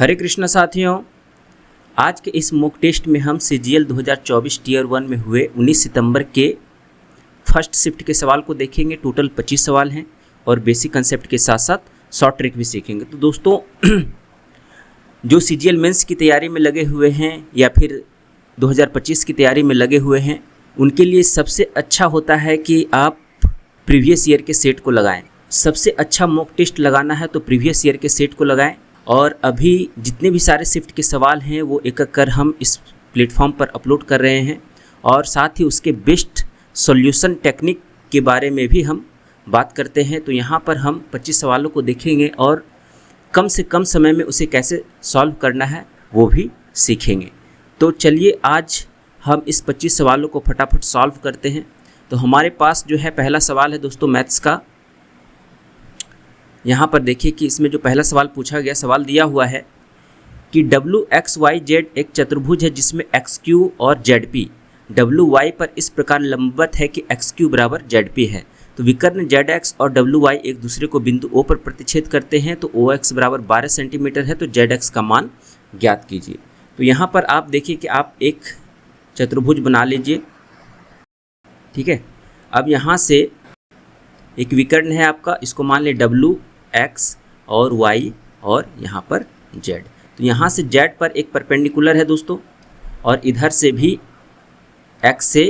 हरे कृष्णा साथियों, आज के इस मॉक टेस्ट में हम CGL 2024 टीयर 1 में हुए 19 सितंबर के फर्स्ट शिफ्ट के सवाल को देखेंगे। टोटल 25 सवाल हैं और बेसिक कंसेप्ट के साथ साथ शॉर्ट ट्रिक भी सीखेंगे। तो दोस्तों जो CGL मेंस की तैयारी में लगे हुए हैं या फिर 2025 की तैयारी में लगे हुए हैं, उनके लिए सबसे अच्छा होता है कि आप प्रीवियस ईयर के सेट को लगाएं। सबसे अच्छा मॉक टेस्ट लगाना है तो प्रीवियस ईयर के सेट को लगाएं। और अभी जितने भी सारे शिफ्ट के सवाल हैं वो एक एक कर हम इस प्लेटफॉर्म पर अपलोड कर रहे हैं और साथ ही उसके बेस्ट सॉल्यूशन टेक्निक के बारे में भी हम बात करते हैं। तो यहाँ पर हम 25 सवालों को देखेंगे और कम से कम समय में उसे कैसे सॉल्व करना है वो भी सीखेंगे। तो चलिए आज हम इस 25 सवालों को फटाफट सॉल्व करते हैं। तो हमारे पास जो है पहला सवाल है दोस्तों मैथ्स का। यहाँ पर देखिए कि इसमें जो पहला सवाल पूछा गया, सवाल दिया हुआ है कि WXYZ एक चतुर्भुज है जिसमें XQ और ZP WY पर इस प्रकार लंबवत है कि XQ बराबर ZP है। तो विकर्ण ZX और WY एक दूसरे को बिंदु O पर प्रतिच्छेद करते हैं। तो OX बराबर 12 सेंटीमीटर है, तो ZX का मान ज्ञात कीजिए। तो यहाँ पर आप देखिए कि आप एक चतुर्भुज बना लीजिए, ठीक है। अब यहाँ से एक विकर्ण है आपका, इसको मान ले WX और Y और यहाँ पर Z। तो यहाँ से Z पर एक परपेंडिकुलर है दोस्तों और इधर से भी X से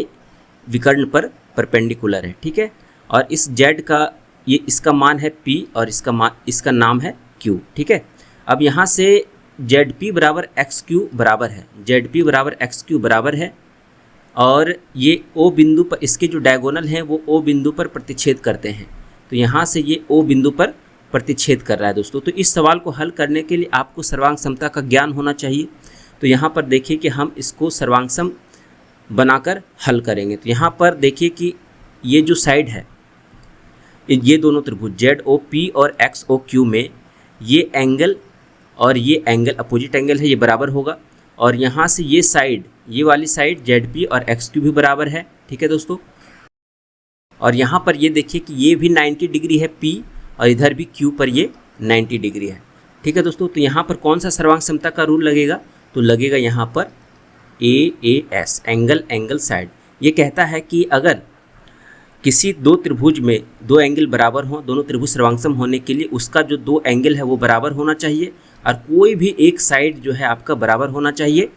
विकर्ण पर परपेंडिकुलर है, ठीक है। और इस Z का इसका मान है P और इसका नाम है Q, ठीक है। अब यहाँ से ZP बराबर XQ बराबर है, ZP बराबर XQ बराबर है और ये O बिंदु पर इसके जो डायगोनल हैं वो O बिंदु पर प्रतिच्छेद करते हैं। तो यहाँ से ये O बिंदु पर प्रतिच्छेद कर रहा है दोस्तों। तो इस सवाल को हल करने के लिए आपको सर्वांग समता का ज्ञान होना चाहिए। तो यहाँ पर देखिए कि हम इसको सर्वांग सम बनाकर हल करेंगे। तो यहाँ पर देखिए कि ये जो साइड है, ये दोनों त्रिभुज ZOP और XOQ में ये एंगल और ये एंगल अपोजिट एंगल है, ये बराबर होगा। और यहाँ से ये साइड, ये वाली साइड ZP और XQ भी बराबर है, ठीक है दोस्तों। और यहाँ पर ये देखिए कि ये भी 90 डिग्री है P और इधर भी Q पर ये 90 डिग्री है, ठीक है दोस्तों। तो यहाँ पर कौन सा सर्वांग समता का रूल लगेगा? तो लगेगा यहाँ पर AAS, एंगल एंगल साइड। ये कहता है कि अगर किसी दो त्रिभुज में दो एंगल बराबर हों, दोनों त्रिभुज सर्वांगसम होने के लिए उसका जो दो एंगल है वो बराबर होना चाहिए और कोई भी एक साइड जो है आपका बराबर होना चाहिए।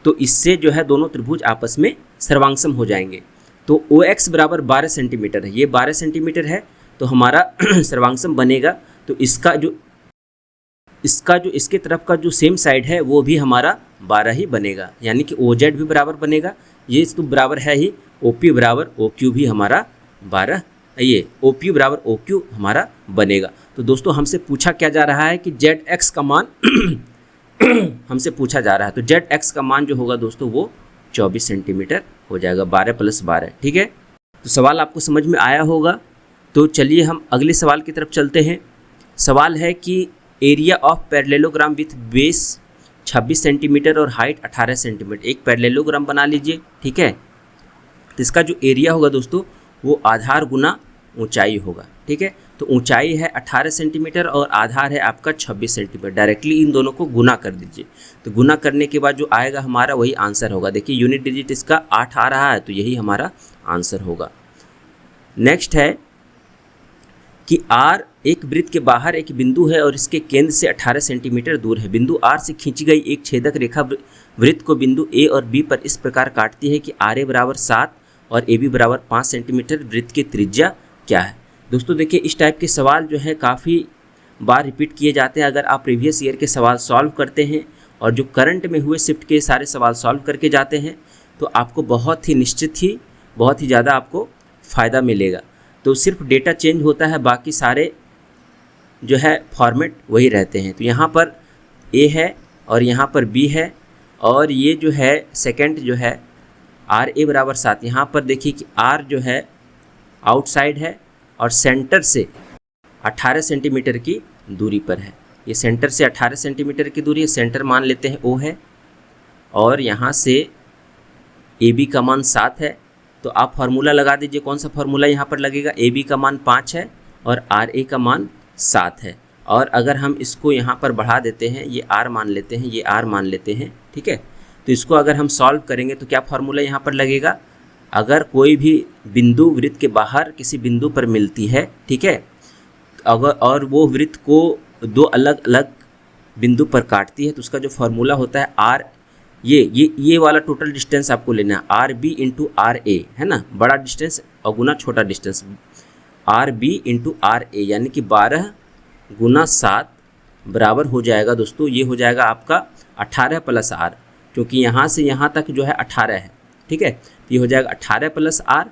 तो इससे जो है दोनों त्रिभुज आपस में सर्वांगसम हो जाएंगे। तो OX बराबर 12 सेंटीमीटर है, ये 12 सेंटीमीटर है तो हमारा सर्वांगसम बनेगा। तो इसका जो इसके तरफ का जो सेम साइड है वो भी हमारा 12 ही बनेगा, यानी कि OZ भी बराबर बनेगा। ये तो बराबर है ही, OP बराबर OQ भी हमारा 12, ये OP बराबर OQ हमारा बनेगा। तो दोस्तों हमसे पूछा क्या जा रहा है कि ZX का मान हमसे पूछा जा रहा है। तो ZX का मान जो होगा दोस्तों वो 24 सेंटीमीटर हो जाएगा, 12 + 12, ठीक है। तो सवाल आपको समझ में आया होगा। तो चलिए हम अगले सवाल की तरफ चलते हैं। सवाल है कि area of parallelogram with base 26 centimetre और हाइट 18 सेंटीमीटर। एक पैरेललोग्राम बना लीजिए, ठीक है। तो इसका जो एरिया होगा दोस्तों वो आधार गुना ऊंचाई होगा, ठीक है। तो ऊंचाई है 18 सेंटीमीटर और आधार है आपका 26 सेंटीमीटर। डायरेक्टली इन दोनों को गुना कर दीजिए। तो गुना करने के बाद जो आएगा हमारा वही आंसर होगा। देखिए यूनिट डिजिट इसका 8 आ रहा है तो यही हमारा आंसर होगा। नेक्स्ट है कि R एक वृत्त के बाहर एक बिंदु है और इसके केंद्र से 18 सेंटीमीटर दूर है। बिंदु R से खींची गई एक छेदक रेखा वृत्त को बिंदु A और B पर इस प्रकार काटती है कि RA बराबर 7 और AB बराबर 5 सेंटीमीटर। वृत्त की त्रिज्या क्या है? दोस्तों देखिए इस टाइप के सवाल जो है काफ़ी बार रिपीट किए जाते हैं। अगर आप प्रीवियस ईयर के सवाल सॉल्व करते हैं और जो करंट में हुए शिफ्ट के सारे सवाल सॉल्व करके जाते हैं तो आपको बहुत ही निश्चित ही बहुत ही ज़्यादा आपको फ़ायदा मिलेगा। तो सिर्फ डेटा चेंज होता है, बाकी सारे जो है फॉर्मेट वही रहते हैं। तो यहाँ पर A है और यहाँ पर B है और ये जो है सेकंड जो है RA बराबर 7। यहाँ पर देखिए कि R जो है आउटसाइड है और सेंटर से 18 सेंटीमीटर की दूरी पर है। ये सेंटर से 18 सेंटीमीटर की दूरी है, सेंटर मान लेते हैं O है और यहाँ से AB का मान 7 है। तो आप फार्मूला लगा दीजिए। कौन सा फार्मूला यहाँ पर लगेगा? AB का मान 5 है और RA का मान 7 है। और अगर हम इसको यहाँ पर बढ़ा देते हैं, ये r मान लेते हैं, ये r मान लेते हैं, ठीक है। तो इसको अगर हम सॉल्व करेंगे तो क्या फार्मूला यहाँ पर लगेगा, अगर कोई भी बिंदु वृत्त के बाहर किसी बिंदु पर मिलती है, ठीक है, अगर और वो वृत्त को दो अलग अलग बिंदु पर काटती है तो उसका जो फार्मूला होता है r, ये वाला टोटल डिस्टेंस आपको लेना है, R B into R A, है ना, बड़ा डिस्टेंस और गुना छोटा distance, R B into R A, यानी कि 12 गुना 7 बराबर हो जाएगा दोस्तों, ये हो जाएगा आपका 18 प्लस आर, क्योंकि यहाँ से यहाँ तक जो है 18 है, ठीक है। तो ये हो जाएगा 18 प्लस आर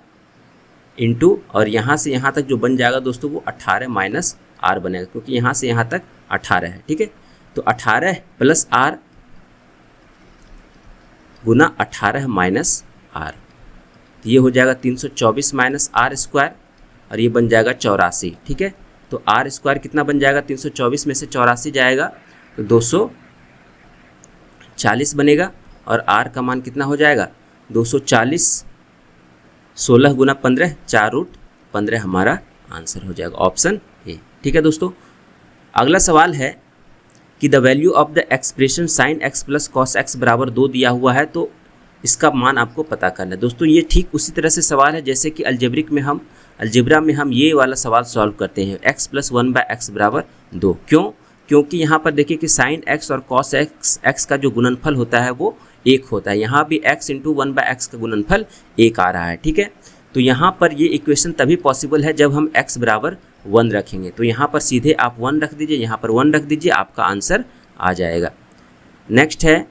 इंटू, और यहाँ से यहाँ तक जो बन जाएगा दोस्तों वो 18 माइनस आर बनेगा, क्योंकि यहाँ से यहाँ तक 18 है, ठीक है। तो 18 प्लस आर गुना 18 माइनस आर, तो ये हो जाएगा 324 माइनस आर स्क्वायर, और ये बन जाएगा 84, ठीक है। तो आर स्क्वायर कितना बन जाएगा, 324 में से 84 जाएगा तो 240 बनेगा, और आर का मान कितना हो जाएगा 240, 16 गुना 15, 4√15 हमारा आंसर हो जाएगा, ऑप्शन ए, ठीक है दोस्तों। अगला सवाल है कि the value of the expression sine x plus cos x बराबर 2 दिया हुआ है, तो इसका मान आपको पता करना है। दोस्तों ये ठीक उसी तरह से सवाल है जैसे कि अलजेब्रा में हम ये वाला सवाल सॉल्व करते हैं, x प्लस 1/x बराबर 2। क्यों? क्योंकि यहाँ पर देखिए कि साइन x और कॉस x का जो गुणनफल होता है वो 1 होता है, यहाँ भी x इंटू 1/x का गुणनफल 1 आ रहा है, ठीक है। तो यहाँ पर ये इक्वेशन तभी पॉसिबल है जब हम x बराबर 1 रखेंगे, तो यहाँ पर सीधे आप 1 रख दीजिए, यहाँ पर 1 रख दीजिए, आपका आंसर आ जाएगा। नेक्स्ट है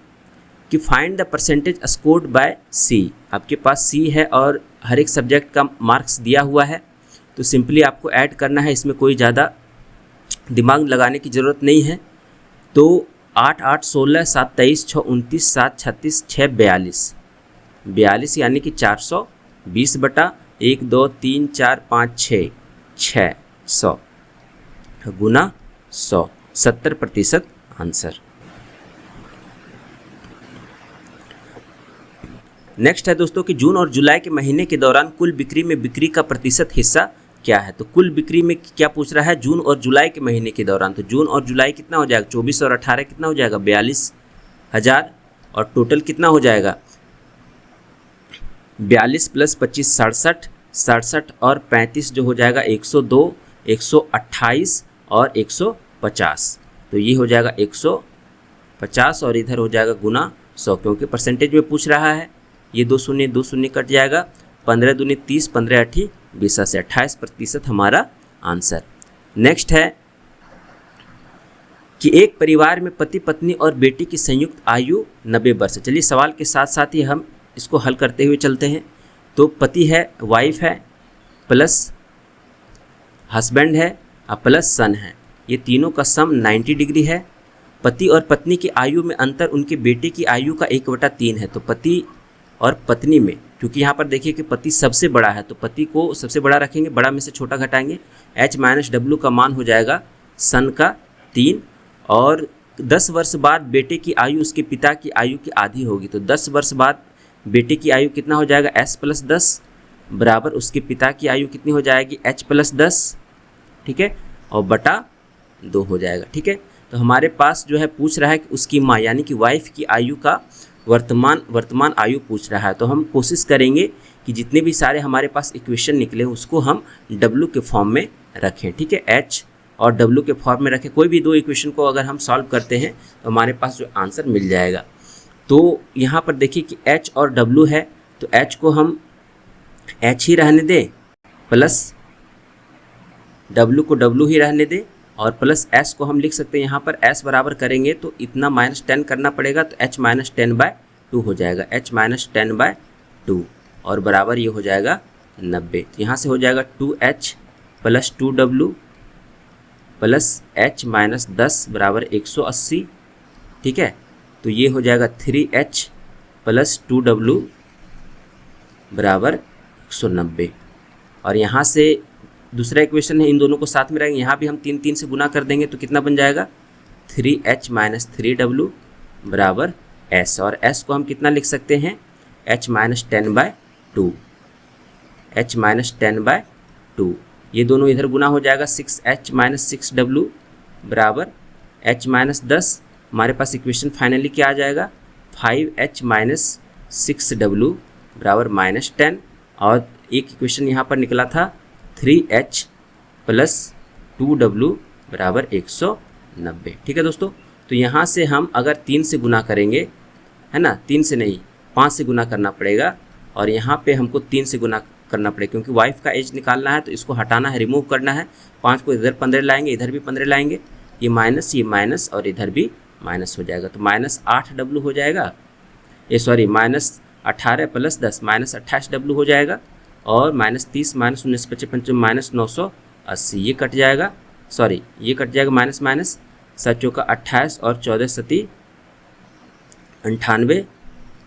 कि find the percentage scored by C. आपके पास सी है और हर एक सब्जेक्ट का मार्क्स दिया हुआ है, तो सिंपली आपको ऐड करना है, इसमें कोई ज़्यादा दिमाग लगाने की ज़रूरत नहीं है। तो 8 8 16 7 23 6 29 7 36 6 42 यानी कि 420 बटा 1 2 3 4 5 6 600 गुना 100, 70% आंसर। नेक्स्ट है दोस्तों कि जून और जुलाई के महीने के दौरान कुल बिक्री में बिक्री का प्रतिशत हिस्सा क्या है। तो कुल बिक्री में क्या पूछ रहा है, जून और जुलाई के महीने के दौरान, तो जून और जुलाई कितना हो जाएगा, 24 और 18 कितना हो जाएगा 42,000, और टोटल कितना हो जाएगा 42 प्लस 25 67, 67 और 35 जो हो जाएगा 102, 128 और 150, तो ये हो जाएगा 150, और इधर हो जाएगा गुना 100, क्योंकि परसेंटेज में पूछ रहा है। ये 2 शून्य कट जाएगा, 15 दूनी 30, 15 8 20 से 28% हमारा आंसर। नेक्स्ट है कि एक परिवार में पति पत्नी और बेटी की संयुक्त आयु 90 वर्ष। चलिए सवाल के साथ साथ ही हम इसको हल करते हुए चलते हैं। तो पति है, वाइफ है, प्लस हस्बैंड है और प्लस सन है, ये तीनों का सम 90 डिग्री है। पति और पत्नी की आयु में अंतर उनके बेटे की आयु का 1/3 है। तो पति और पत्नी में, क्योंकि यहाँ पर देखिए कि पति सबसे बड़ा है तो पति को सबसे बड़ा रखेंगे, बड़ा में से छोटा घटाएंगे, h माइनस डब्ल्यू का मान हो जाएगा सन का 3, और 10 वर्ष बाद बेटे की आयु उसके पिता की आयु की आधी होगी। तो 10 वर्ष बाद बेटे की आयु कितना हो जाएगा h प्लस 10 बराबर उसके पिता की आयु कितनी हो जाएगी h प्लस 10, ठीक है, और बटा 2 हो जाएगा, ठीक है। तो हमारे पास जो है पूछ रहा है कि उसकी माँ यानी कि वाइफ की आयु का वर्तमान आयु पूछ रहा है। तो हम कोशिश करेंगे कि जितने भी सारे हमारे पास इक्वेशन निकले उसको हम W के फॉर्म में रखें, ठीक है, H और W के फॉर्म में रखें। कोई भी 2 इक्वेशन को अगर हम सॉल्व करते हैं तो हमारे पास जो आंसर मिल जाएगा। तो यहाँ पर देखिए कि H और W है, तो H को हम H ही रहने दें, प्लस W को W ही रहने दें, और प्लस S को हम लिख सकते हैं यहाँ पर S बराबर करेंगे तो इतना -10 करना पड़ेगा, तो H माइनस 10/2 हो जाएगा, H माइनस 10/2, और बराबर ये हो जाएगा 90। तो यहाँ से हो जाएगा 2H plus 2W plus H minus 10 बराबर 180, ठीक है। तो ये हो जाएगा 3H प्लस 2W बराबर 190, और यहाँ से दूसरा इक्वेशन है, इन दोनों को साथ में रहेंगे, यहाँ भी हम 3 से गुना कर देंगे तो कितना बन जाएगा 3H माइनस 3W बराबर S, और S को हम कितना लिख सकते हैं H माइनस 10/2, H माइनस 10/2, ये दोनों इधर गुना हो जाएगा 6H माइनस 6W बराबर h माइनस 10, हमारे पास इक्वेशन फाइनली क्या आ जाएगा 5h माइनस 6w बराबर माइनस 10, और एक इक्वेशन यहाँ पर निकला था 3h प्लस 2w बराबर 190। ठीक है दोस्तों, तो यहाँ से हम अगर 3 से गुना करेंगे, है ना, 3 से नहीं 5 से गुना करना पड़ेगा, और यहाँ पे हमको 3 से गुना करना पड़ेगा क्योंकि वाइफ का एज निकालना है, तो इसको हटाना है, रिमूव करना है। 5 को इधर 15 लाएंगे, इधर भी 15 लाएंगे, ये माइनस और इधर भी माइनस हो जाएगा, तो माइनस 8w हो जाएगा, ये sorry minus 18 plus 10 minus 28w हो जाएगा, और माइनस 30 माइनस 19 55 माइनस 980, ये कट जाएगा, सॉरी ये कट जाएगा माइनस माइनस, 7 चौका 28 और 14 सती 98,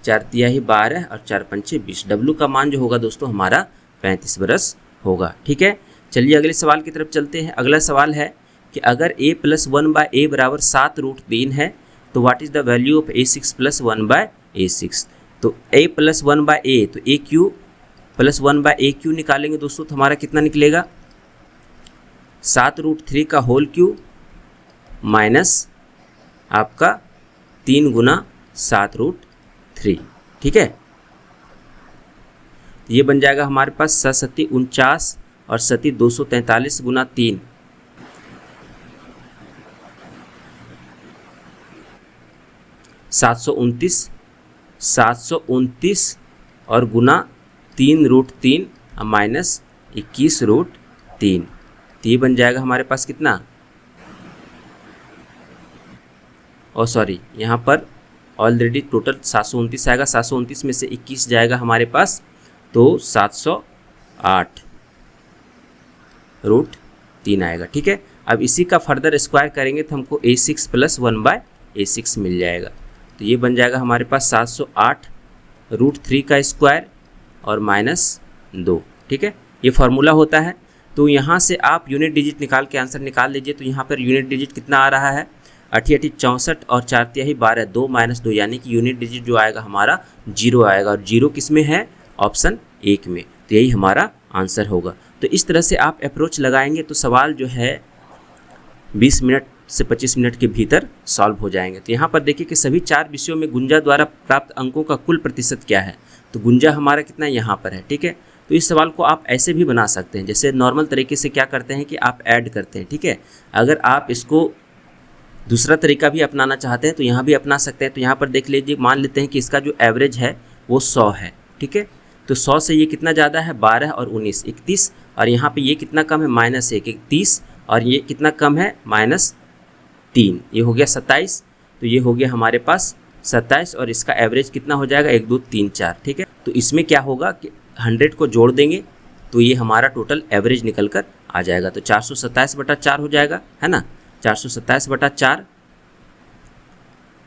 4 तिहाई 12 और 4 पंचे 20। डब्लू का मान जो होगा दोस्तों हमारा 35 बरस होगा। ठीक है, चलिए अगले सवाल की तरफ चलते हैं। अगला सवाल है कि अगर a प्लस 1/a बराबर 7√3 है तो what is the value of a6 plus 1/a6। तो a प्लस 1/a, तो a³ प्लस 1/a³ निकालेंगे दोस्तों, तो हमारा कितना निकलेगा 7√3 का होल क्यूब माइनस आपका 3 गुना 7√3। ठीक है, ये बन जाएगा हमारे पास 7 49 और 7 243 गुना 3, 729 और गुना 3√3 माइनस 21√3, तो ये बन जाएगा हमारे पास कितना, और सॉरी यहाँ पर ऑलरेडी टोटल 729 आएगा, 729 में से 21 जाएगा हमारे पास, तो 708√3 आएगा। ठीक है, अब इसी का फर्दर स्क्वायर करेंगे तो हमको a6 प्लस 1/a6 मिल जाएगा, तो ये बन जाएगा हमारे पास 708√3 का स्क्वायर और माइनस 2। ठीक है, ये फार्मूला होता है, तो यहाँ से आप यूनिट डिजिट निकाल के आंसर निकाल लीजिए। तो यहाँ पर यूनिट डिजिट कितना आ रहा है 88 64 और 4 तिहाई 12, 2 माइनस 2, यानी कि यूनिट डिजिट जो आएगा हमारा 0 आएगा, और 0 किस में है ऑप्शन 1 में, तो यही हमारा आंसर होगा। तो इस तरह से आप अप्रोच लगाएंगे तो सवाल जो है 20 मिनट से 25 मिनट के भीतर सॉल्व हो जाएंगे। तो यहाँ पर देखिए कि सभी 4 विषयों में गुंजा द्वारा प्राप्त अंकों का कुल प्रतिशत क्या है, तो गुंजा हमारा कितना यहाँ पर है। ठीक है, तो इस सवाल को आप ऐसे भी बना सकते हैं, जैसे नॉर्मल तरीके से क्या करते हैं कि आप ऐड करते हैं। ठीक है, अगर आप इसको दूसरा तरीका भी अपनाना चाहते हैं तो यहाँ भी अपना सकते हैं। तो यहाँ पर देख लीजिए, मान लेते हैं कि इसका जो एवरेज है वो 100 है। ठीक है, तो 100 से ये कितना ज़्यादा है 12 और 19 31, और यहाँ पे ये कितना कम है -1 31, और ये कितना कम है -3, ये हो गया 27। तो ये हो गया हमारे पास 27, और इसका एवरेज कितना हो जाएगा 1 2 3 4। ठीक है, तो इसमें क्या होगा कि 100 को जोड़ देंगे तो ये हमारा टोटल एवरेज निकल कर आ जाएगा, तो 427/4 हो जाएगा, है ना, 427/4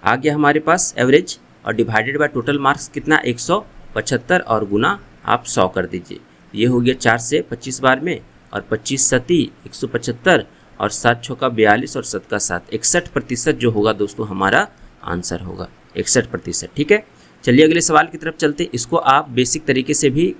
आ गया हमारे पास एवरेज, और डिवाइडेड बाय टोटल मार्क्स कितना 175, और गुना आप 100 कर दीजिए, ये हो गया 4 से 25 बार में, और 25 सती 175, और 7 चौका 42 और 7 का 7, 61% जो होगा दोस्तों हमारा आंसर होगा 61%। ठीक है, चलिए अगले सवाल की तरफ चलते हैं। इसको आप बेसिक तरीके से भी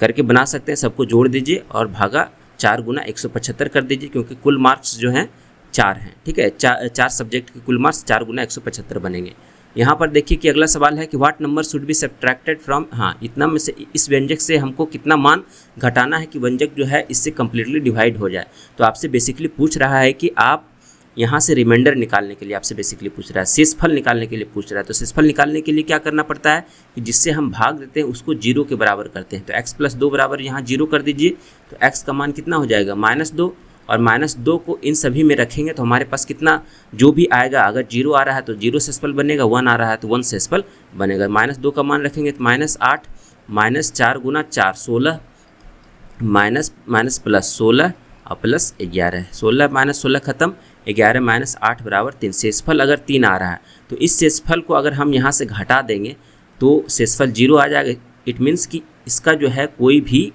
करके बना सकते हैं, सबको जोड़ दीजिए और भागा 4 गुना 175 कर दीजिए, क्योंकि कुल मार्क्स जो हैं 4 हैं। ठीक है, 4 सब्जेक्ट के कुल मार्क्स 4 गुना 175 बनेंगे। यहाँ पर देखिए कि अगला सवाल है कि what number should be subtracted from, हाँ इतना में से इस व्यंजक से हमको कितना मान घटाना है कि व्यंजक जो है इससे कम्प्लीटली डिवाइड हो जाए। तो आपसे बेसिकली पूछ रहा है कि आप यहाँ से रिमाइंडर निकालने के लिए आपसे बेसिकली पूछ रहा है, शेषफल निकालने के लिए पूछ रहा है। तो शेषफल निकालने के लिए क्या करना पड़ता है कि जिससे हम भाग देते हैं उसको 0 के बराबर करते हैं। तो x + 2 बराबर यहाँ 0 कर दीजिए, तो x का मान कितना हो जाएगा -2, और -2 को इन सभी में रखेंगे तो हमारे पास कितना जो भी आएगा, अगर 0 आ रहा है तो 0 शेषफल बनेगा, 1 आ रहा है तो 1 शेषफल बनेगा। -2 का मान रखेंगे तो -8, -4 गुना 4 16, माइनस प्लस 16 और प्लस 11, 16 - 16 खत्म, 11 - 8 बराबर 3। शेषफल अगर 3 आ रहा है तो इस शेषफल को अगर हम यहाँ से घटा देंगे तो शेषफल 0 आ जाएगा। इट मीन्स कि इसका जो है कोई भी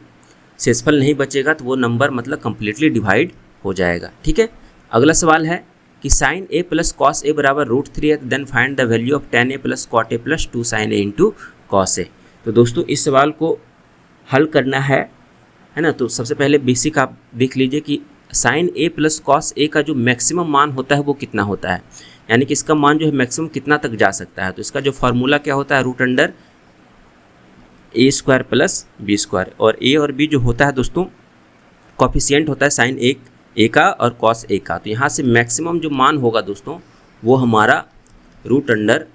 शेषफल नहीं बचेगा, तो वो नंबर मतलब कम्प्लीटली डिवाइड हो जाएगा। ठीक है, अगला सवाल है कि sin a + cos a बराबर √3 है, then find the value of tan a + cot a + 2 sin a × cos a। तो दोस्तों इस सवाल को हल करना है ना, तो सबसे पहले बेसिक आप देख लीजिए कि sign A plus cos A का जो मैक्सिमम मान होता है वो कितना होता है, यानी कि इसका मान जो है मैक्सिमम कितना तक जा सकता है। तो इसका जो फार्मूला क्या होता है, रूट अंडर ए स्क्वायर प्लस बी स्क्वायर, और ए और बी जो होता है दोस्तों कॉफिशिएंट होता है साइन ए का और कॉस ए का। तो यहाँ से मैक्सिमम जो मान होगा दोस्तों वो हमारा रूट अंडर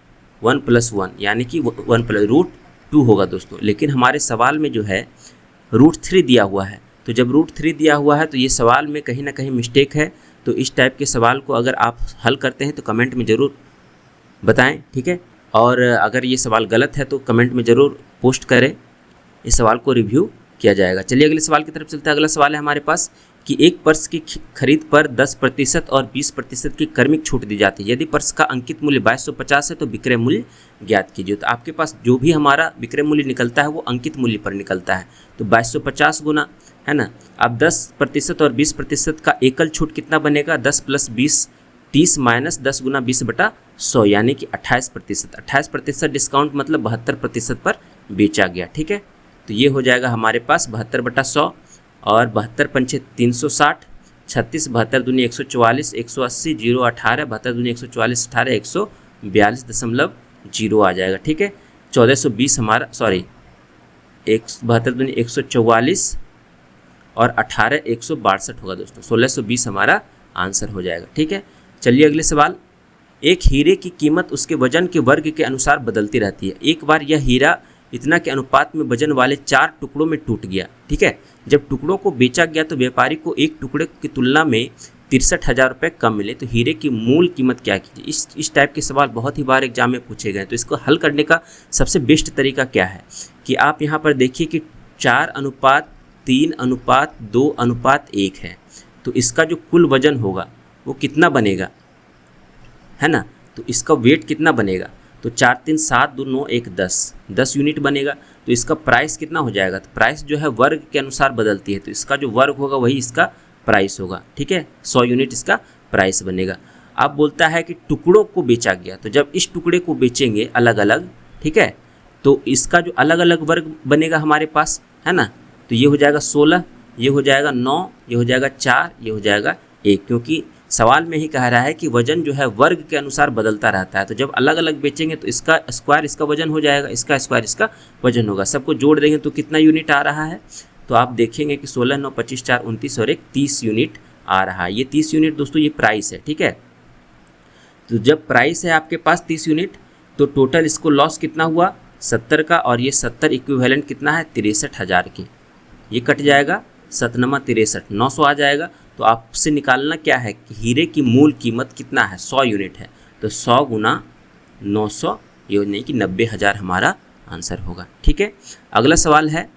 1 + 1 यानी कि 1 + √2 होगा दोस्तों। लेकिन हमारे सवाल में जो है √3 दिया हुआ है, तो जब √3 दिया हुआ है तो ये सवाल में कहीं ना कहीं मिस्टेक है। तो इस टाइप के सवाल को अगर आप हल करते हैं तो कमेंट में ज़रूर बताएं, ठीक है। और अगर ये सवाल गलत है तो कमेंट में ज़रूर पोस्ट करें, इस सवाल को रिव्यू किया जाएगा। चलिए अगले सवाल की तरफ चलते हैं। अगला सवाल है हमारे पास कि एक पर्स की खरीद पर 10% और 20% की क्रमिक छूट दी जाती है। यदि पर्स का अंकित मूल्य 2250 है तो विक्रय मूल्य ज्ञात कीजिए। तो आपके पास जो भी हमारा विक्रय मूल्य निकलता है वो अंकित मूल्य पर निकलता है। तो 2250 गुना, है ना, अब 10% और 20% का एकल छूट कितना बनेगा, 10 + 20 30 - 10 × 20/100 यानी कि 28%। 28% डिस्काउंट मतलब 72% पर बेचा गया, ठीक है। तो ये हो जाएगा हमारे पास 72/100 और 72 × 5 = 360, 36 72 दूनी 144, 180 0 18, 72 दूनी 144 18, 142.0 आ जाएगा, ठीक है। 1420 हमारा 72 दूनी 144 और 18 162 होगा दोस्तों। 1620 हमारा आंसर हो जाएगा, ठीक है। चलिए अगले सवाल। एक हीरे की कीमत उसके वजन के वर्ग के अनुसार बदलती रहती है। एक बार यह हीरा इतना के अनुपात में वजन वाले 4 टुकड़ों में टूट गया, ठीक है। जब टुकड़ों को बेचा गया तो व्यापारी को एक टुकड़े की तुलना में 63,000 रुपये कम मिले। तो हीरे की मूल कीमत क्या कीजिए। इस टाइप के सवाल बहुत ही बार एग्जाम में पूछे गए। तो इसको हल करने का सबसे बेस्ट तरीका क्या है कि आप यहाँ पर देखिए कि 4:3:2:1 है। तो इसका जो कुल वजन होगा वो कितना बनेगा, है ना। तो इसका वेट कितना बनेगा, तो 4 3 7 2 9 1 10 यूनिट बनेगा। तो इसका प्राइस कितना हो जाएगा, तो प्राइस जो है वर्ग के अनुसार बदलती है। तो इसका जो वर्ग होगा वही इसका प्राइस होगा, ठीक है। 100 यूनिट इसका प्राइस बनेगा। अब बोलता है कि टुकड़ों को बेचा गया। तो जब इस टुकड़े को बेचेंगे अलग अलग, ठीक है, तो इसका जो अलग अलग वर्ग बनेगा हमारे पास, है ना। तो ये हो जाएगा 16, ये हो जाएगा 9, ये हो जाएगा 4, ये हो जाएगा 1, क्योंकि सवाल में ही कह रहा है कि वजन जो है वर्ग के अनुसार बदलता रहता है। तो जब अलग अलग बेचेंगे तो इसका स्क्वायर इसका वजन हो जाएगा, इसका स्क्वायर इसका वजन होगा। सबको जोड़ देंगे तो कितना यूनिट आ रहा है, तो आप देखेंगे कि 16 9 25 4 29 और 1 30 यूनिट आ रहा है। ये 30 यूनिट दोस्तों ये प्राइस है, ठीक है। तो जब प्राइस है आपके पास 30 यूनिट तो टोटल इसको लॉस कितना हुआ 70 का, और ये 70 इक्विवेलेंट कितना है 63,000 की। ये कट जाएगा 7 9 63 900 आ जाएगा। तो आपसे निकालना क्या है कि हीरे की मूल कीमत कितना है, 100 यूनिट है। तो 100 × 900 ये नहीं कि 90,000 हमारा आंसर होगा, ठीक है। अगला सवाल है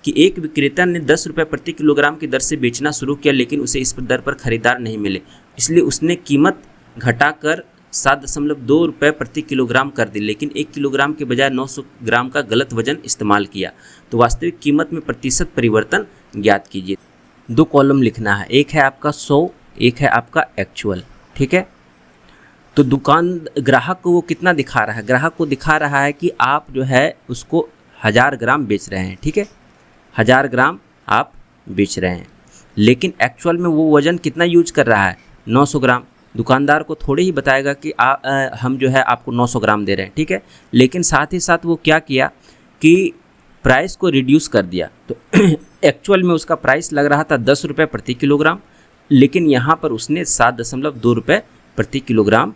कि एक विक्रेता ने 10 रुपये प्रति किलोग्राम की दर से बेचना शुरू किया, लेकिन उसे इस दर पर खरीदार नहीं मिले, इसलिए उसने कीमत घटाकर 7.2 रुपये प्रति किलोग्राम कर दी, लेकिन 1 किलोग्राम के बजाय 900 ग्राम का गलत वजन इस्तेमाल किया। तो वास्तविक कीमत में प्रतिशत परिवर्तन ज्ञात कीजिए। 2 कॉलम लिखना है, एक है आपका 100, एक है आपका एक्चुअल, ठीक है। तो ग्राहक को वो कितना दिखा रहा है, ग्राहक को दिखा रहा है कि आप जो है उसको 1000 ग्राम बेच रहे हैं, ठीक है, 1000 ग्राम आप बेच रहे हैं, लेकिन एक्चुअल में वो वज़न कितना यूज कर रहा है 900 ग्राम। दुकानदार को थोड़े ही बताएगा कि हम जो है आपको 900 ग्राम दे रहे हैं, ठीक है, लेकिन साथ ही साथ वो क्या किया कि प्राइस को रिड्यूस कर दिया। तो एक्चुअल में उसका प्राइस लग रहा था 10 रुपये प्रति किलोग्राम, लेकिन यहाँ पर उसने 7.2 रुपये प्रति किलोग्राम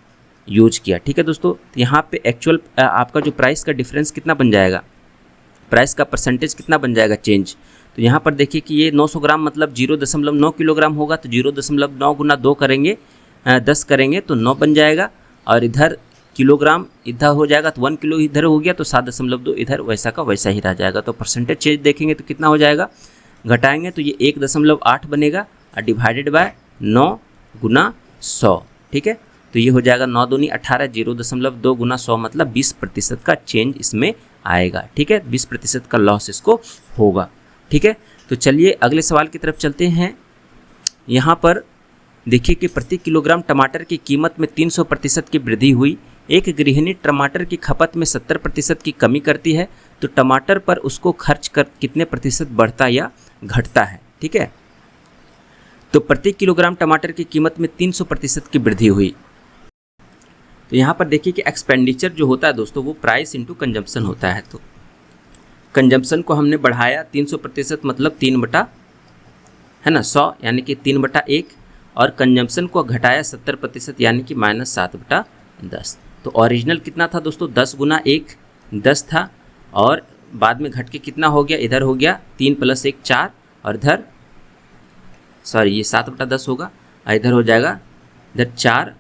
यूज किया, ठीक है दोस्तों। तो यहाँ पे एक्चुअल आपका जो प्राइस का डिफरेंस कितना बन जाएगा, प्राइस का परसेंटेज कितना बन जाएगा चेंज। तो यहाँ पर देखिए कि ये 900 ग्राम मतलब 0.9 किलोग्राम होगा। तो 0.9 गुना 2 करेंगे 10 करेंगे तो 9 बन जाएगा, और इधर किलोग्राम इधर हो जाएगा तो 1 किलो इधर हो गया, तो 7.2 इधर वैसा का वैसा ही रह जाएगा। तो परसेंटेज चेंज देखेंगे तो कितना हो जाएगा, घटाएंगे तो ये 1.8 बनेगा और डिवाइडेड बाय 9 × 100, ठीक है। तो ये हो जाएगा 9 दूनी 18, 0.2 × 100 मतलब 20% का चेंज इसमें आएगा, ठीक है। 20% का लॉस इसको होगा, ठीक है। तो चलिए अगले सवाल की तरफ चलते हैं। यहाँ पर देखिए कि प्रति किलोग्राम टमाटर की कीमत में 300% की वृद्धि हुई। एक गृहिणी टमाटर की खपत में 70% की कमी करती है, तो टमाटर पर उसको खर्च कर कितने प्रतिशत बढ़ता या घटता है, ठीक है। तो प्रति किलोग्राम टमाटर की कीमत में 300% की वृद्धि हुई। तो यहाँ पर देखिए कि एक्सपेंडिचर जो होता है दोस्तों वो प्राइस इंटू कंजम्पशन होता है। तो कंजम्पशन को हमने बढ़ाया 300% मतलब 3/, है ना, 100 यानी कि 3/1, और कंजम्पशन को घटाया 70% यानी कि -7/10। तो ओरिजिनल कितना था दोस्तों, 10 × 1 10 था, और बाद में घट के कितना हो गया, इधर हो गया 3 + 1 4, और इधर ये 7/10 होगा, इधर हो जाएगा इधर 4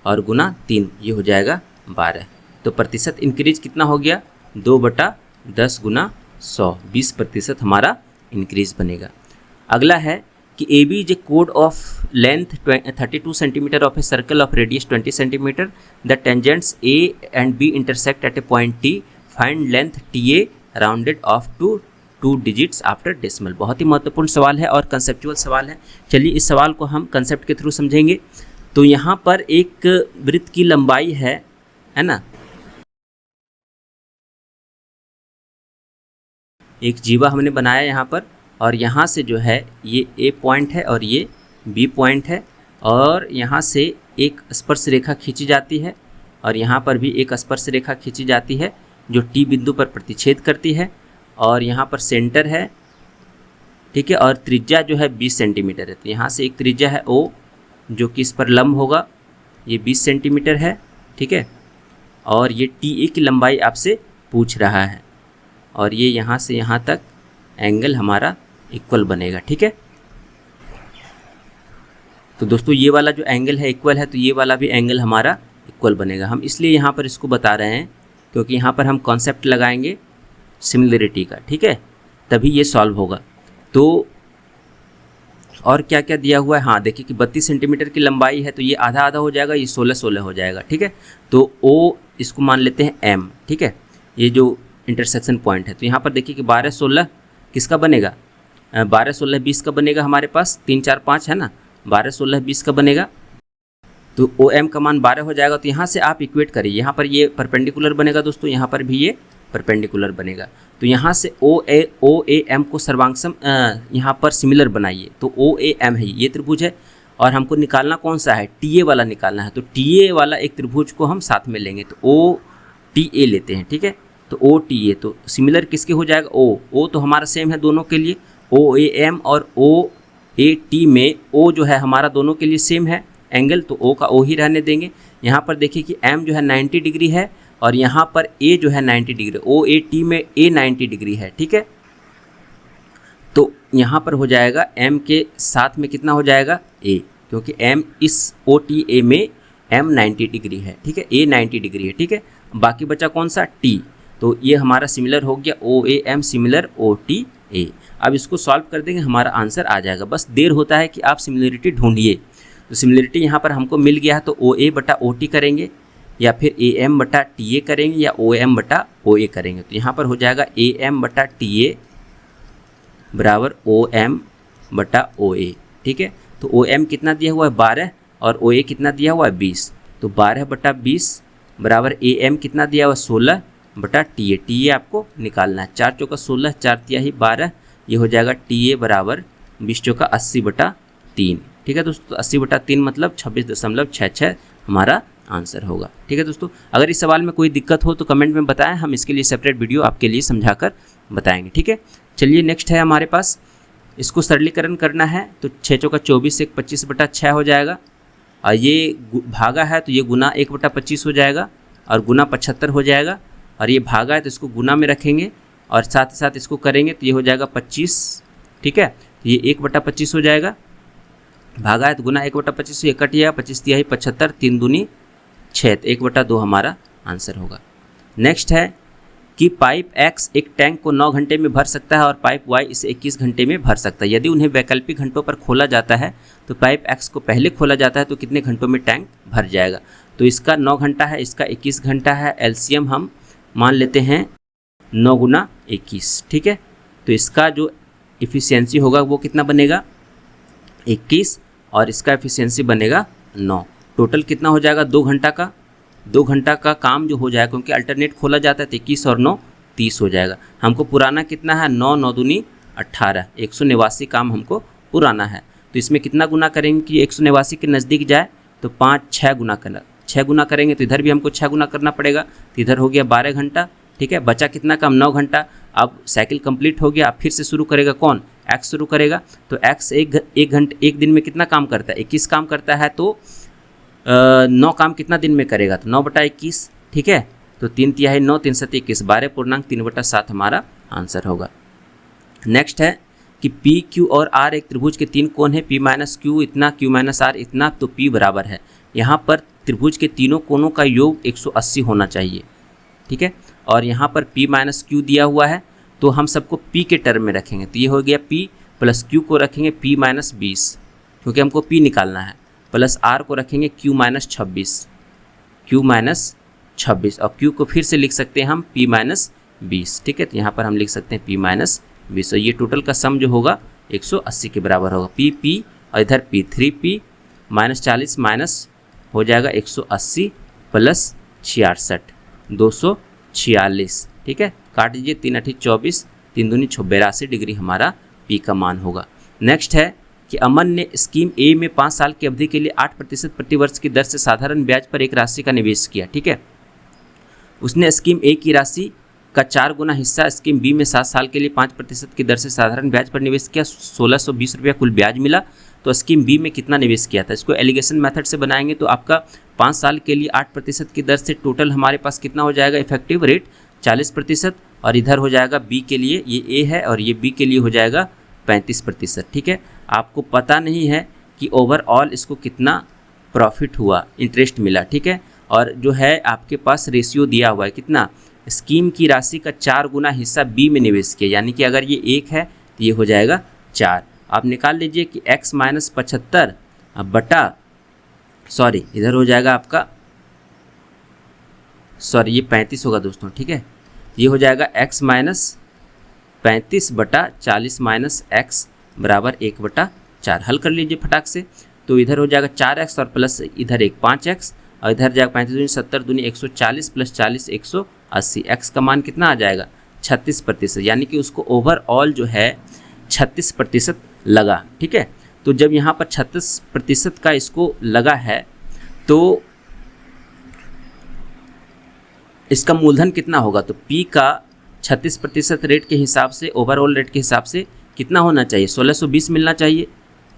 और गुना 3 ये हो जाएगा 12। तो प्रतिशत इंक्रीज कितना हो गया, 2/10 × 100, 20% हमारा इंक्रीज बनेगा। अगला है कि ए बी इज ए कोड of length 32 centimetre of a circle of radius 20 centimetre, the tangents A and B intersect at a point T, find length T A rounded off to 2 digits after decimal. बहुत ही महत्वपूर्ण सवाल है और conceptual सवाल है। चलिए इस सवाल को हम कंसेप्ट के थ्रू समझेंगे। तो यहाँ पर एक वृत्त की लंबाई है ना, एक जीवा हमने बनाया यहाँ पर, और यहाँ से जो है ये ए पॉइंट है और ये बी पॉइंट है, और यहाँ से एक स्पर्श रेखा खींची जाती है और यहाँ पर भी एक स्पर्श रेखा खींची जाती है जो टी बिंदु पर प्रतिच्छेद करती है, और यहाँ पर सेंटर है, ठीक है, और त्रिज्या जो है 20 सेंटीमीटर है। तो यहाँ से एक त्रिज्या है ओ जो कि इस पर लंब होगा, ये 20 सेंटीमीटर है, ठीक है, और ये टी ए की लंबाई आपसे पूछ रहा है, और ये यहाँ से यहाँ तक एंगल हमारा इक्वल बनेगा, ठीक है। तो दोस्तों ये वाला जो एंगल है इक्वल है, तो ये वाला भी एंगल हमारा इक्वल बनेगा। हम इसलिए यहाँ पर इसको बता रहे हैं क्योंकि यहाँ पर हम कॉन्सेप्ट लगाएंगे सिमिलरिटी का, ठीक है, तभी ये सॉल्व होगा। तो और क्या क्या दिया हुआ है, हाँ देखिए कि 32 सेंटीमीटर की लंबाई है, तो ये आधा आधा हो जाएगा, ये 16-16 हो जाएगा, ठीक है। तो ओ इसको मान लेते हैं एम, ठीक है, ये जो इंटरसेक्शन पॉइंट है। तो यहाँ पर देखिए कि 12-16 किसका बनेगा, 12-16-20 का बनेगा, हमारे पास 3 4 5 है ना, 12-16-20 का बनेगा। तो ओ एम का मान 12 हो जाएगा। तो यहाँ से आप इक्वेट करिए, यहाँ पर ये परपेंडिकुलर बनेगा दोस्तों, यहाँ पर भी ये परपेंडिकुलर बनेगा। तो यहाँ से ओ ए एम को सर्वांगसम यहाँ पर सिमिलर बनाइए। तो ओ ए एम है, ये त्रिभुज है, और हमको निकालना कौन सा है, टी ए वाला निकालना है। तो टी ए वाला एक त्रिभुज को हम साथ में लेंगे, तो ओ टी ए लेते हैं, ठीक है। तो ओ टी ए तो सिमिलर किसके हो जाएगा, ओ तो हमारा सेम है दोनों के लिए, ओ ए एम और ओ ए टी में ओ जो है हमारा दोनों के लिए सेम है एंगल, तो ओ का ओ ही रहने देंगे। यहाँ पर देखिए कि एम जो है 90 डिग्री है, और यहाँ पर ए जो है 90 डिग्री, ओ ए टी में ए 90 डिग्री है, ठीक है। तो यहाँ पर हो जाएगा एम के साथ में कितना हो जाएगा ए, क्योंकि एम इस ओ टी ए में एम 90 डिग्री है, ठीक है, ए 90 डिग्री है, ठीक है। बाकी बचा कौन सा, टी, तो ये हमारा सिमिलर हो गया, O A M similar O T A. अब इसको सॉल्व कर देंगे, हमारा आंसर आ जाएगा। बस देर होता है कि आप सिमिलरिटी ढूंढिए। तो सिमिलरिटी यहाँ पर हमको मिल गया है, तो ओ ए बटा ओ टी करेंगे, या फिर ए एम बटा टी ए करेंगे, या ओ एम बटा ओ ए करेंगे। तो यहाँ पर हो जाएगा ए एम बटा टी ए बराबर ओ एम बटा ओ ए, ठीक है। तो ओ एम कितना दिया हुआ है 12, और ओ ए कितना दिया हुआ है 20। तो 12 बटा 20 बराबर ए एम कितना दिया हुआ 16 बटा टी ए आपको निकालना है। 4 चौका 16, 4 तिया ही 12, ये हो जाएगा टी ए बराबर 20 चौका 80 बटा 3, ठीक है दोस्तों। 80 बटा 3 मतलब 26.66 हमारा आंसर होगा, ठीक है दोस्तों। अगर इस सवाल में कोई दिक्कत हो तो कमेंट में बताएं, हम इसके लिए सेपरेट वीडियो आपके लिए समझाकर बताएंगे, ठीक है। चलिए नेक्स्ट है हमारे पास, इसको सरलीकरण करना है। तो 6 चौका 24 एक 25 बटा 6 हो जाएगा, और ये भागा है तो ये गुना 1 बटा 25 हो जाएगा, और गुना 75 हो जाएगा, और ये भागा है तो इसको गुना में रखेंगे, और साथ ही साथ इसको करेंगे तो ये हो जाएगा 25, ठीक है। तो ये 1 बटा 25 हो जाएगा, भागा है तो गुना 1 बटा 25 से कट जाएगा, 25 तिहाई 75, 3 दूनी 6, तो 1 बटा 2 हमारा आंसर होगा। नेक्स्ट है कि पाइप X एक टैंक को 9 घंटे में भर सकता है और पाइप Y इसे 21 घंटे में भर सकता है। यदि उन्हें वैकल्पिक घंटों पर खोला जाता है तो पाइप X को पहले खोला जाता है तो कितने घंटों में टैंक भर जाएगा। तो इसका 9 घंटा है, इसका 21 घंटा है, एलसीएम हम मान लेते हैं 9 गुना 21, ठीक है। तो इसका जो इफ़िशियंसी होगा वो कितना बनेगा 21, और इसका एफिशिएंसी बनेगा 9। टोटल कितना हो जाएगा 2 घंटा का, 2 घंटा का काम जो हो जाएगा, क्योंकि अल्टरनेट खोला जाता है तो 21 और 9 30 हो जाएगा। हमको पुराना कितना है 9 9 दूनी 18, 189 काम हमको पुराना है। तो इसमें कितना गुना करेंगे कि 189 के नज़दीक जाए, तो 6 गुना करेंगे, तो इधर भी हमको 6 गुना करना पड़ेगा, तो इधर हो गया 12 घंटा। ठीक है, बचा कितना कम, 9 घंटा। अब साइकिल कंप्लीट हो गया, अब फिर से शुरू करेगा कौन, एक्स शुरू करेगा। तो एक्स एक दिन में कितना काम करता है, 21 काम करता है, तो 9 काम कितना दिन में करेगा, तो 9/21। ठीक है, तो 3 तिहाई 9, 3 7 21, 12.3/7 हमारा आंसर होगा। नेक्स्ट है कि पी क्यू और आर एक त्रिभुज के 3 कोण है, पी माइनस क्यू इतना, क्यू माइनस आर इतना, तो पी बराबर है। यहाँ पर त्रिभुज के तीनों कोणों का योग 180 होना चाहिए। ठीक है, और यहाँ पर p माइनस क्यू दिया हुआ है, तो हम सबको p के टर्म में रखेंगे, तो ये हो गया p प्लस q को रखेंगे p माइनस 20, क्योंकि हमको p निकालना है, प्लस r को रखेंगे q माइनस 26, और q को फिर से लिख सकते हैं हम p माइनस 20। ठीक है, तो यहाँ पर हम लिख सकते हैं p माइनस 20, और ये टोटल का सम जो होगा 180 के बराबर होगा। p और इधर p 3p माइनस 40 माइनस हो जाएगा 180 प्लस 66 246। ठीक है, काट दीजिए, 3 8 24, 3 दूनी 82 डिग्री हमारा पी का मान होगा। नेक्स्ट है कि अमन ने स्कीम ए में 5 साल की अवधि के लिए 8% प्रतिवर्ष की दर से साधारण ब्याज पर एक राशि का निवेश किया। ठीक है, उसने स्कीम ए की राशि का 4 गुना हिस्सा स्कीम बी में 7 साल के लिए 5% की दर से साधारण ब्याज पर निवेश किया, 1620 रुपया कुल ब्याज मिला। तो स्कीम बी में कितना निवेश किया था, इसको एलिगेशन मेथड से बनाएंगे, तो आपका 5 साल के लिए 8% की दर से टोटल हमारे पास कितना हो जाएगा, इफेक्टिव रेट 40%, और इधर हो जाएगा बी के लिए, ये ए है और ये बी के लिए हो जाएगा 35%। ठीक है, आपको पता नहीं है कि ओवरऑल इसको कितना प्रॉफिट हुआ, इंटरेस्ट मिला। ठीक है, और जो है आपके पास रेशियो दिया हुआ है कितना, स्कीम की राशि का 4 गुना हिस्सा बी में निवेश किया, यानी कि अगर ये 1 है तो ये हो जाएगा 4। आप निकाल लीजिए कि x माइनस 75 बटा, सॉरी इधर हो जाएगा आपका, सॉरी ये 35 होगा दोस्तों। ठीक है, ये हो जाएगा x माइनस 35 बटा 40 माइनस x बराबर 1/4। हल कर लीजिए फटाक से, तो इधर हो जाएगा 4x और प्लस इधर एक 5x, और इधर जाएगा 35 दूनी 70 दूनी 140 प्लस 40 180। x का मान कितना आ जाएगा, 36%, यानी कि उसको ओवरऑल जो है 36% लगा। ठीक है, तो जब यहाँ पर 36% का इसको लगा है, तो इसका मूलधन कितना होगा, तो P का 36% रेट के हिसाब से, ओवरऑल रेट के हिसाब से कितना होना चाहिए, 1620 मिलना चाहिए।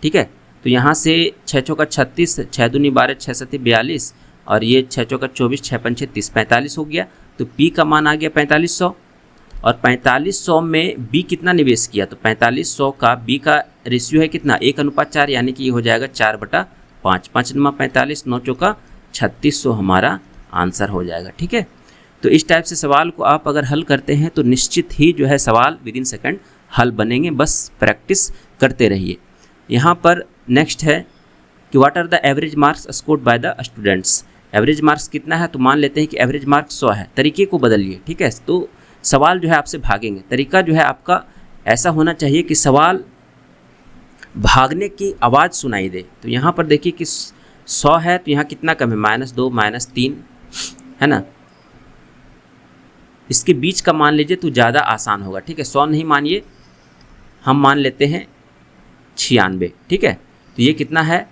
ठीक है, तो यहाँ से 6 चौका 36, 6 दूनी 12, 6 सती 42, और ये 6 चौका 24, 6 पंचे 30, 45 हो गया। तो P का मान आ गया 4500, और 4500 में B कितना निवेश किया, तो 4500 का B का रेशियो है कितना, 1:4, यानी कि ये हो जाएगा 4/5, 5 9 45, 9 चौका 3600 हमारा आंसर हो जाएगा। ठीक है, तो इस टाइप से सवाल को आप अगर हल करते हैं तो निश्चित ही जो है सवाल विदिन सेकंड हल बनेंगे, बस प्रैक्टिस करते रहिए। यहाँ पर नेक्स्ट है कि what are the average marks scored by the students. Average marks कितना है, तो मान लेते हैं कि एवरेज मार्क्स 100 है। तरीके को बदलिए। ठीक है, तो सवाल जो है आपसे भागेंगे, तरीका जो है आपका ऐसा होना चाहिए कि सवाल भागने की आवाज़ सुनाई दे। तो यहाँ पर देखिए कि 100 है, तो यहाँ कितना कम है, -2 -3 है ना, इसके बीच का मान लीजिए तो ज़्यादा आसान होगा। ठीक है, 100 नहीं मानिए, हम मान लेते हैं 96। ठीक है, तो ये कितना है,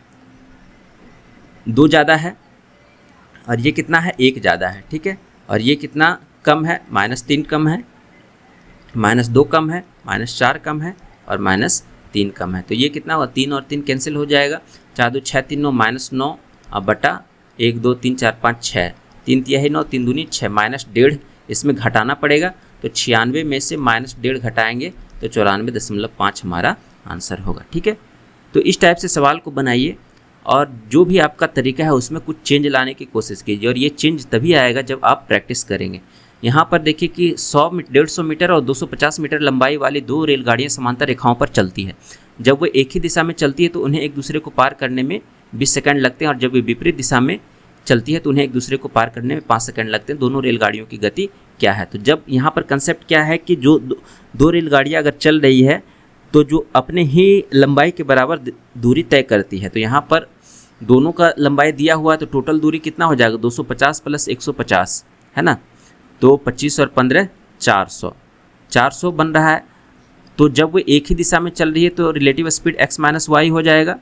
2 ज़्यादा है, और ये कितना है, 1 ज़्यादा है। ठीक है, और ये कितना कम है, -3 कम है, -2 कम है, -4 कम है, और -3 कम है। तो ये कितना हुआ, 3 और 3 कैंसिल हो जाएगा, 4 2 6 3 9 -9 अब बटा 1 2 3 4 5 6, 3 तिहाई 9, 3 दूनी 6, -1.5 इसमें घटाना पड़ेगा। तो 96 में से -1.5 घटाएंगे तो 94.5 हमारा आंसर होगा। ठीक है, तो इस टाइप से सवाल को बनाइए, और जो भी आपका तरीका है उसमें कुछ चेंज लाने की कोशिश कीजिए, और ये चेंज तभी आएगा जब आप प्रैक्टिस करेंगे। यहाँ पर देखिए कि 150 मीटर और 250 मीटर लंबाई वाली 2 रेलगाड़ियाँ समांतर रेखाओं पर चलती है। जब वो एक ही दिशा में चलती है तो उन्हें एक दूसरे को पार करने में 20 सेकंड लगते हैं, और जब वे विपरीत दिशा में चलती है तो उन्हें एक दूसरे को पार करने में 5 सेकंड लगते हैं। दोनों रेलगाड़ियों की गति क्या है, तो जब यहाँ पर कंसेप्ट क्या है कि जो 2 रेलगाड़ियाँ अगर चल रही है तो जो अपने ही लंबाई के बराबर दूरी तय करती है, तो यहाँ पर दोनों का लंबाई दिया हुआ है, तो टोटल दूरी कितना हो जाएगा, 250 प्लस 150 है ना, तो 25 और 15 400 बन रहा है। तो जब वो एक ही दिशा में चल रही है तो relative speed x minus Y हो जाएगा,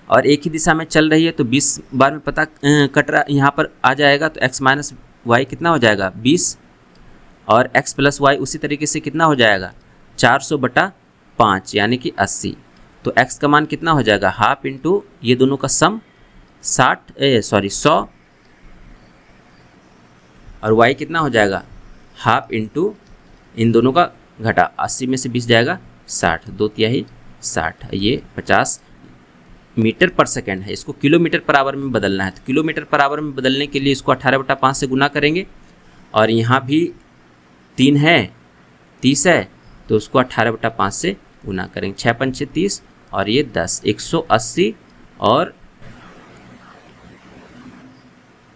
और एक ही दिशा में चल रही है तो 20 बार में पता कट रहा यहाँ पर आ जाएगा, तो x माइनस वाई कितना हो जाएगा 20, और x प्लस वाई उसी तरीके से कितना हो जाएगा 400/5 यानी कि 80। तो x का मान कितना हो जाएगा हाफ इंटू ये दोनों का सम 100, और y कितना हो जाएगा हाफ इंटू इन दोनों का घटा, 80 में से 20 जाएगा 60, 2/3 60, ये 50 मीटर पर सेकेंड है। इसको किलोमीटर पर आवर में बदलना है, तो किलोमीटर पर आवर में बदलने के लिए इसको 18/5 से गुना करेंगे, और यहाँ भी 3 है 30 है तो उसको 18/5 से गुना करेंगे, 6 पंचे 30 और ये 10, 180 और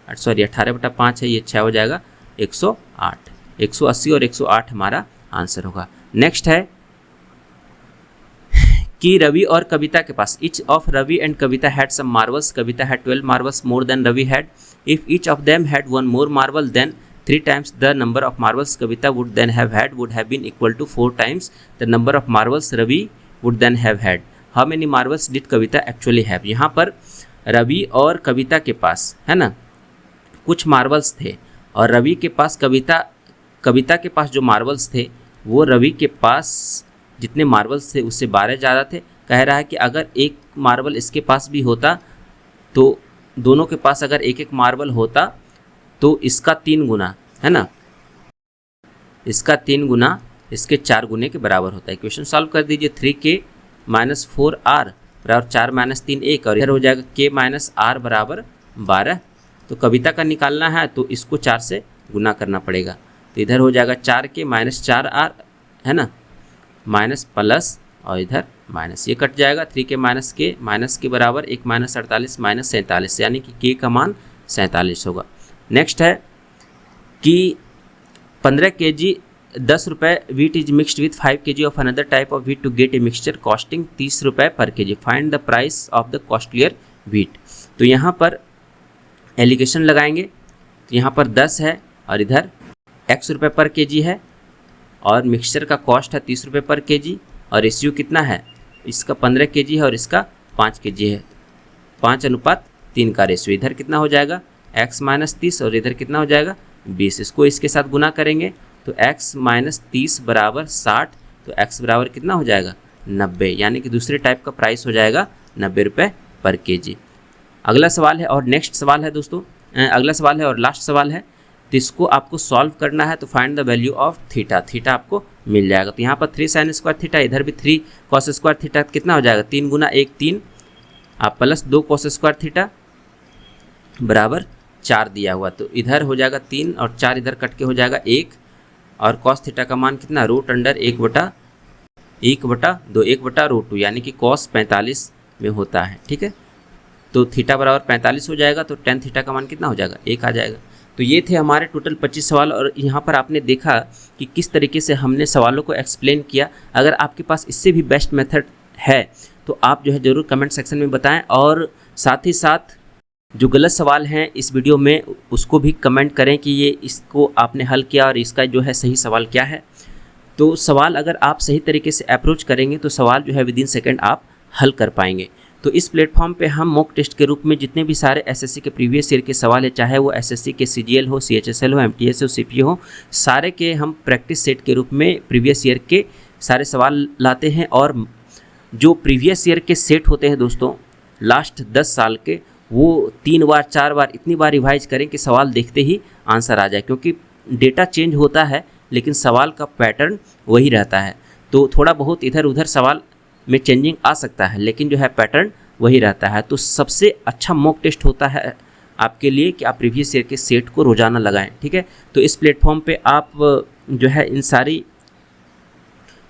18/5 है, ये 6 हो जाएगा 108, 180 और 108 हमारा आंसर होगा। नेक्स्ट है कि रवि और कविता के पास, each of Ravi and Kavita had some marbles, Kavita had 12 marbles more than Ravi had, if each of them had one more marble than 3 times the number of marvels Kavita would then have had would have been equal to 4 times the number of marvels Ravi would then have had. How many marvels did Kavita actually have? यहाँ पर रवि और कविता के पास है ना कुछ Marvels थे, और रवि के पास कविता के पास जो मार्वल्स थे वो रवि के पास जितने मार्वल्स थे उससे 12 ज़्यादा थे। कह रहा है कि अगर एक मार्वल इसके पास भी होता तो दोनों के पास अगर एक एक मार्वल होता तो इसका 3 गुना है ना, इसका 3 गुना इसके 4 गुने के बराबर होता है। इक्वेशन सॉल्व कर दीजिए, 3k - 4r बराबर 4 - 3 1, और इधर हो जाएगा k - r बराबर 12। तो कविता का निकालना है तो इसको 4 से गुना करना पड़ेगा, तो इधर हो जाएगा 4k - 4r है ना, माइनस प्लस और इधर माइनस, ये कट जाएगा, 3k - माइनस के बराबर 1 - 48 - 47 यानी कि k का मान 47 होगा। नेक्स्ट है कि 15 kg 10 रुपये wheat is mixed with 5 kg of another type of wheat to get a mixture costing 30 रुपये per kg, find the price of the costlier wheat. तो यहाँ पर एलिगेशन लगाएंगे, तो यहाँ पर 10 है और इधर x रुपये पर kg है, और मिक्सचर का कॉस्ट है 30 रुपये पर kg, और रेशियो कितना है इसका 15 kg है और इसका 5 kg है, 5:3 का रेशियो। इधर कितना हो जाएगा x - 30 और इधर कितना हो जाएगा 20, इसको इसके साथ गुना करेंगे तो x - 30 बराबर 60, तो x बराबर कितना हो जाएगा 90, यानी कि दूसरे टाइप का प्राइस हो जाएगा 90 रुपये पर kg। अगला सवाल है और नेक्स्ट सवाल है दोस्तों, अगला सवाल है और लास्ट सवाल है, तो इसको आपको सॉल्व करना है। तो find the value of theta, theta आपको मिल जाएगा। तो यहाँ पर 3 sin स्क्वायर थीटा, इधर भी 3 cos स्क्वायर थीटा कितना हो जाएगा 3 × 1 3 आप प्लस 2 cos स्क्वायर थीटा बराबर 4 दिया हुआ, तो इधर हो जाएगा 3 और 4 इधर कट के हो जाएगा 1, और cos थीटा का मान कितना √1/2 1/√2 यानी कि cos 45 में होता है। ठीक है, तो थीटा बराबर 45 हो जाएगा, तो tan थीटा का मान कितना हो जाएगा 1 आ जाएगा। तो ये थे हमारे टोटल 25 सवाल, और यहाँ पर आपने देखा कि किस तरीके से हमने सवालों को एक्सप्लेन किया। अगर आपके पास इससे भी बेस्ट मेथड है तो आप जो है ज़रूर कमेंट सेक्शन में बताएं, और साथ ही साथ जो गलत सवाल हैं इस वीडियो में उसको भी कमेंट करें कि ये इसको आपने हल किया और इसका जो है सही सवाल क्या है। तो सवाल अगर आप सही तरीके से अप्रोच करेंगे तो सवाल जो है विदिन सेकंड आप हल कर पाएंगे। तो इस प्लेटफॉर्म पे हम मॉक टेस्ट के रूप में जितने भी सारे एसएससी के प्रीवियस ईयर के सवाल है, चाहे वो एसएससी के सीजीएल हो, सीएचएसएल हो, एमटीएस हो, सीपीओ हो, सारे के हम प्रैक्टिस सेट के रूप में प्रीवियस ईयर के सारे सवाल लाते हैं। और जो प्रीवियस ईयर के सेट होते हैं दोस्तों लास्ट 10 साल के, वो 3 बार 4 बार इतनी बार रिवाइज करें कि सवाल देखते ही आंसर आ जाए, क्योंकि डेटा चेंज होता है लेकिन सवाल का पैटर्न वही रहता है। तो थोड़ा बहुत इधर उधर सवाल में चेंजिंग आ सकता है लेकिन जो है पैटर्न वही रहता है। तो सबसे अच्छा मॉक टेस्ट होता है आपके लिए कि आप प्रीवियस ईयर के सेट को रोज़ाना लगाएं। ठीक है, तो इस प्लेटफॉर्म पे आप जो है इन सारी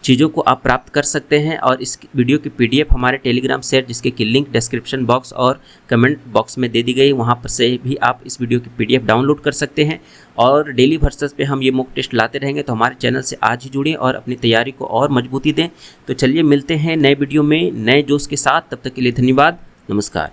चीज़ों को आप प्राप्त कर सकते हैं, और इस वीडियो की पीडीएफ हमारे टेलीग्राम शेयर जिसके की लिंक डिस्क्रिप्शन बॉक्स और कमेंट बॉक्स में दे दी गई, वहाँ पर से भी आप इस वीडियो की पीडीएफ डाउनलोड कर सकते हैं। और डेली वर्सेस पे हम ये मॉक टेस्ट लाते रहेंगे, तो हमारे चैनल से आज ही जुड़ें और अपनी तैयारी को और मजबूती दें। तो चलिए मिलते हैं नए वीडियो में नए जोश के साथ, तब तक के लिए धन्यवाद, नमस्कार।